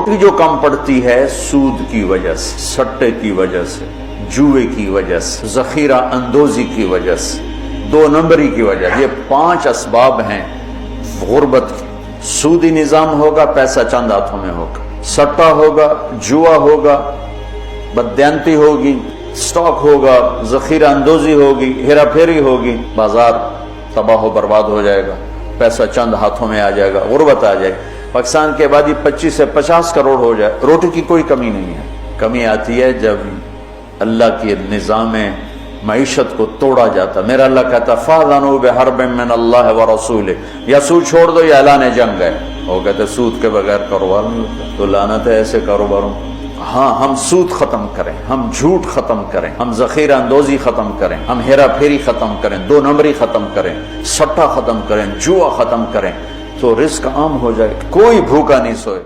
जो कम पड़ती है सूद की वजह से, सट्टे की वजह से, जुए की वजह से, जखीरा अंदोजी की वजह से, 2 नंबरी की वजह। ये 5 असबाब हैं गुर्बत के। सूदी निजाम होगा, पैसा चंद हाथों में होगा, सट्टा होगा, जुआ होगा, बदयांती होगी, स्टॉक होगा, जखीरा अंदोजी होगी, हेरा फेरी होगी, बाजार तबाह बर्बाद हो जाएगा, पैसा चंद हाथों में आ जाएगा, गुर्बत आ जाएगी। पाकिस्तान की आबादी 25 से 50 करोड़ हो जाए, रोटी की कोई कमी नहीं है। कमी आती है जब अल्लाह के निज़ाम मईशत को तोड़ा जाता। मेरा अल्लाह कहता फ़ाज़नु बिहर्बिम मिन अल्लाह व रसूल, या सूद छोड़ दो या ऐलान जंग है। वो कहते सूद के बगैर कारोबार नहीं होता। तो लानत है ऐसे कारोबारों। हाँ, हम सूद खत्म करें, हम झूठ खत्म करें, हम जखीरा अंदोजी खत्म करें, हम हेरा फेरी खत्म करें, 2 नंबरी खत्म करें, सट्टा खत्म करें, जुआ खत्म करें, तो रिस्क आम हो जाए, कोई भूखा नहीं सोए।